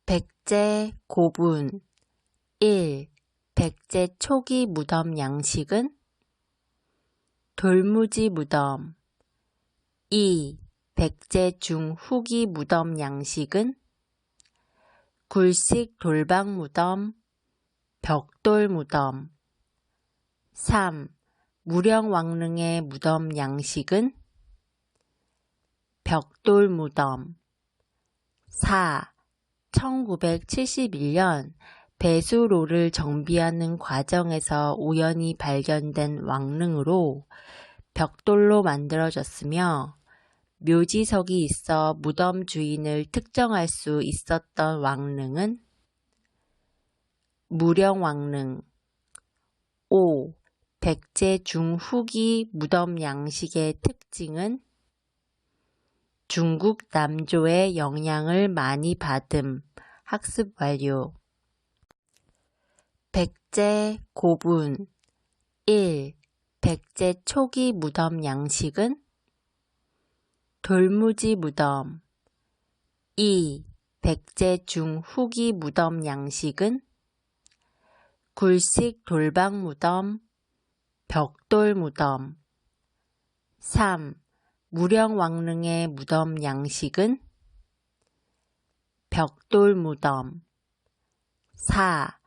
백제 고분 1. 백제 초기 무덤 양식은 돌무지 무덤 2. 백제 중후기 무덤 양식은 굴식 돌방 무덤, 벽돌 무덤 3. 무령왕릉의 무덤 양식은 벽돌 무덤 4. 1971년 배수로를 정비하는 과정에서 우연히 발견된 왕릉으로 벽돌로 만들어졌으며 묘지석이 있어 무덤 주인을 특정할 수 있었던 왕릉은 무령왕릉 5. 백제 중후기 무덤 양식의 특징은 중국 남조의 영향을 많이 받음. 학습 완료. 백제 고분 1. 백제 초기 무덤 양식은 돌무지 무덤 2. 백제 중후기 무덤 양식은 굴식 돌방 무덤, 벽돌 무덤 3. 무령왕릉의 무덤 양식은 벽돌 무덤 4.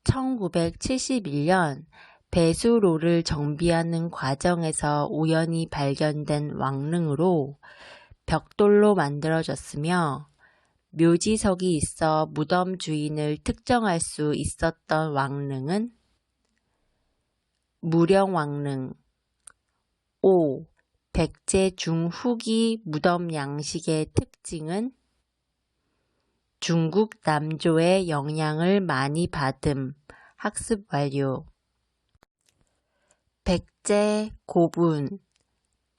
1971년 배수로를 정비하는 과정에서 우연히 발견된 왕릉으로 벽돌로 만들어졌으며 묘지석이 있어 무덤 주인을 특정할 수 있었던 왕릉은 무령왕릉 5. 백제 중후기 무덤 양식의 특징은 중국 남조의 영향을 많이 받음. 학습 완료. 백제 고분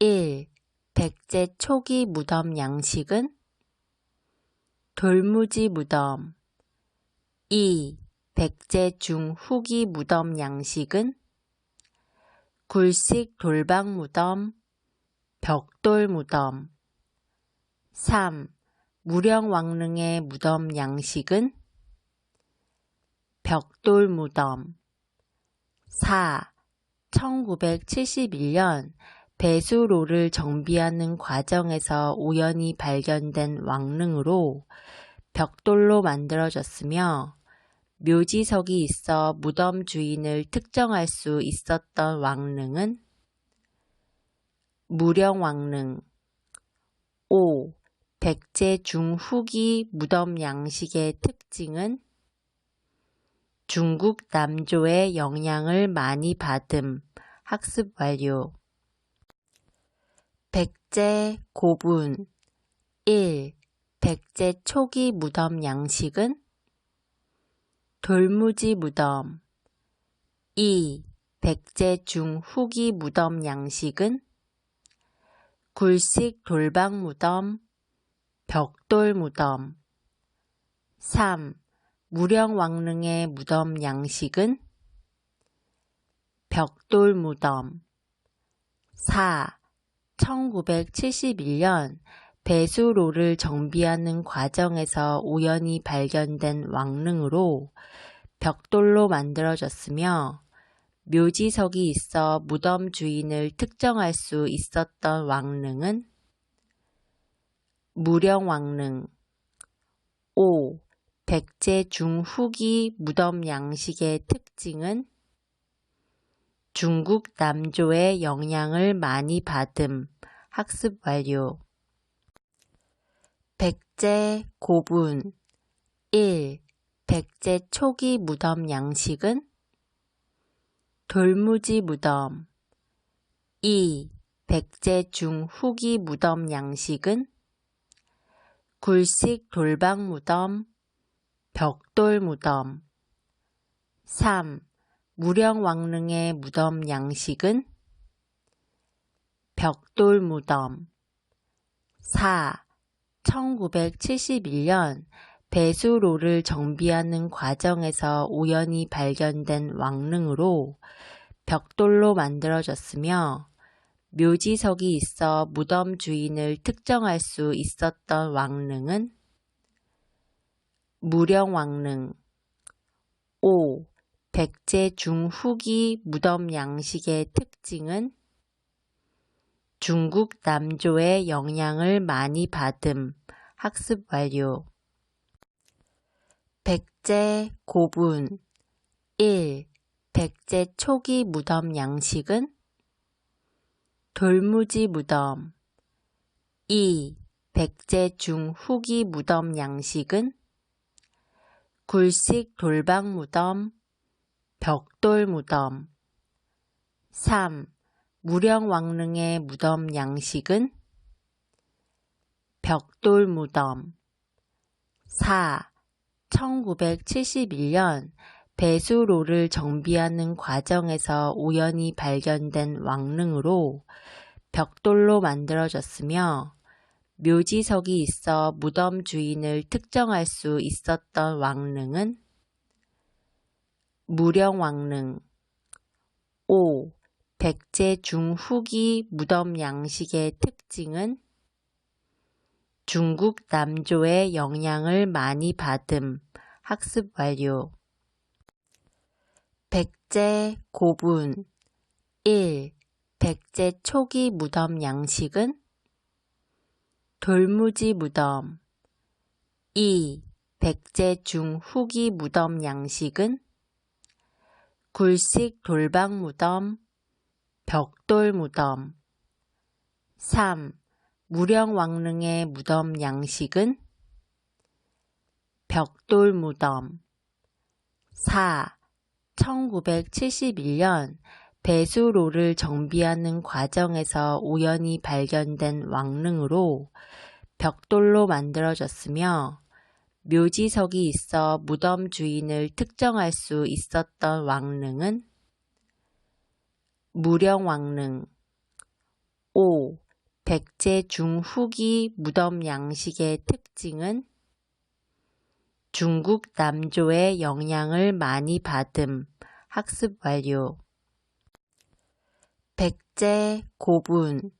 1. 백제 초기 무덤 양식은 돌무지 무덤 2. 백제 중후기 무덤 양식은 굴식 돌방 무덤, 벽돌 무덤 3. 무령왕릉의 무덤 양식은 벽돌 무덤 4. 1971년 배수로를 정비하는 과정에서 우연히 발견된 왕릉으로 벽돌로 만들어졌으며 묘지석이 있어 무덤 주인을 특정할 수 있었던 왕릉은 무령왕릉 5. 백제 중후기 무덤 양식의 특징은 중국 남조의 영향을 많이 받음. 학습 완료. 백제 고분 1. 백제 초기 무덤 양식은 돌무지 무덤 2. 백제 중후기 무덤 양식은 굴식 돌방 무덤, 벽돌 무덤 3. 무령왕릉의 무덤 양식은 벽돌 무덤 4. 1971년 배수로를 정비하는 과정에서 우연히 발견된 왕릉으로 벽돌로 만들어졌으며 묘지석이 있어 무덤 주인을 특정할 수 있었던 왕릉은 무령왕릉 5. 백제 중후기 무덤 양식의 특징은 중국 남조의 영향을 많이 받음. 학습 완료. 백제 고분 1. 백제 초기 무덤 양식은 돌무지 무덤 2. 백제 중후기 무덤 양식은 굴식 돌방 무덤, 벽돌 무덤 3. 무령왕릉의 무덤 양식은 벽돌 무덤 4. 1971년 배수로를 정비하는 과정에서 우연히 발견된 왕릉으로 벽돌로 만들어졌으며 묘지석이 있어 무덤 주인을 특정할 수 있었던 왕릉은 무령왕릉 5. 백제 중후기 무덤 양식의 특징은 중국 남조의 영향을 많이 받음. 학습 완료. 백제 고분 1. 백제 초기 무덤 양식은 돌무지 무덤 2. 백제 중후기 무덤 양식은 굴식 돌방 무덤, 벽돌 무덤 3. 무령왕릉의 무덤 양식은 벽돌 무덤 4. 1971년 배수로를 정비하는 과정에서 우연히 발견된 왕릉으로 벽돌로 만들어졌으며 묘지석이 있어 무덤 주인을 특정할 수 있었던 왕릉은 무령왕릉 5. 백제 중후기 무덤 양식의 특징은 중국 남조의 영향을 많이 받음. 학습 완료. 백제 고분 1. 백제 초기 무덤 양식은 돌무지 무덤 2. 백제 중후기 무덤 양식은 굴식 돌방 무덤, 벽돌 무덤 3. 무령왕릉의 무덤 양식은 벽돌 무덤 4. 1971년 배수로를 정비하는 과정에서 우연히 발견된 왕릉으로 벽돌로 만들어졌으며 묘지석이 있어 무덤 주인을 특정할 수 있었던 왕릉은 무령왕릉 5. 백제 중후기 무덤 양식의 특징은 중국 남조의 영향을 많이 받음. 학습 완료. 백제 고분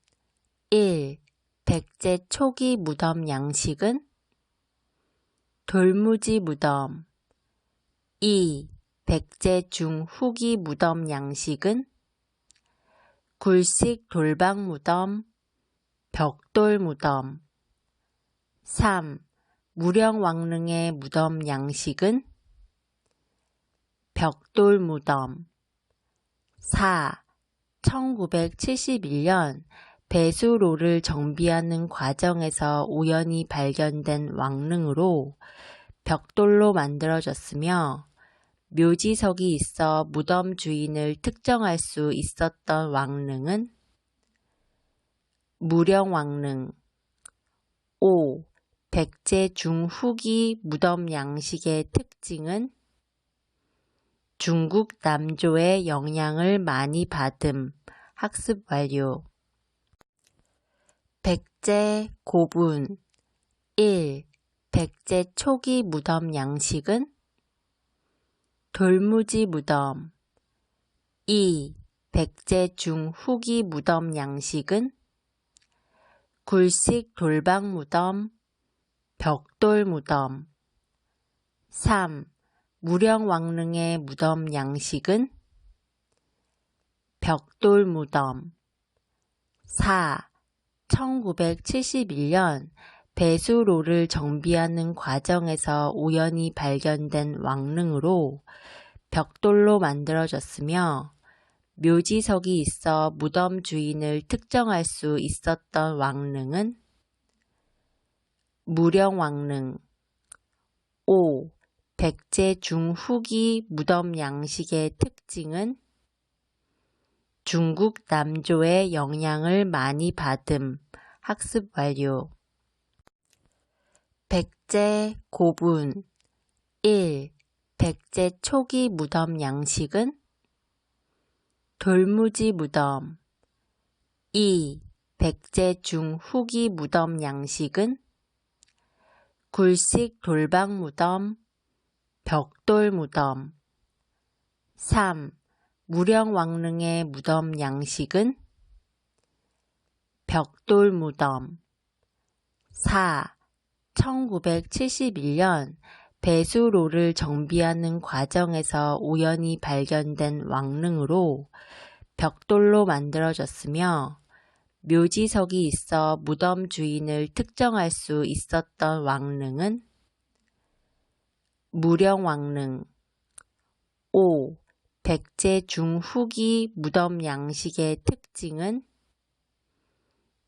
1. 백제 초기 무덤 양식은 돌무지 무덤 2. 백제 중후기 무덤 양식은 굴식 돌방 무덤, 벽돌 무덤 3. 무령왕릉의 무덤 양식은 벽돌 무덤 4. 1971년 배수로를 정비하는 과정에서 우연히 발견된 왕릉으로 벽돌로 만들어졌으며 묘지석이 있어 무덤 주인을 특정할 수 있었던 왕릉은 무령왕릉 5. 백제 중후기 무덤 양식의 특징은 중국 남조의 영향을 많이 받음. 학습 완료. 백제 고분 1. 백제 초기 무덤 양식은 돌무지 무덤 2. 백제 중후기 무덤 양식은 굴식 돌방 무덤, 벽돌 무덤 3. 무령왕릉의 무덤 양식은 벽돌 무덤 4. 1971년 배수로를 정비하는 과정에서 우연히 발견된 왕릉으로 벽돌로 만들어졌으며 묘지석이 있어 무덤 주인을 특정할 수 있었던 왕릉은 무령왕릉 5. 백제 중후기 무덤 양식의 특징은 중국 남조의 영향을 많이 받음. 학습 완료. 백제 고분 1. 백제 초기 무덤 양식은 돌무지 무덤 2. 백제 중후기 무덤 양식은 굴식 돌방 무덤, 벽돌 무덤 3. 무령왕릉의 무덤 양식은 벽돌 무덤 4. 1971년 배수로를 정비하는 과정에서 우연히 발견된 왕릉으로 벽돌로 만들어졌으며 묘지석이 있어 무덤 주인을 특정할 수 있었던 왕릉은 무령왕릉. 5. 백제 중후기 무덤 양식의 특징은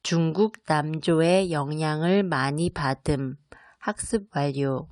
중국 남조의 영향을 많이 받음. 학습 완료.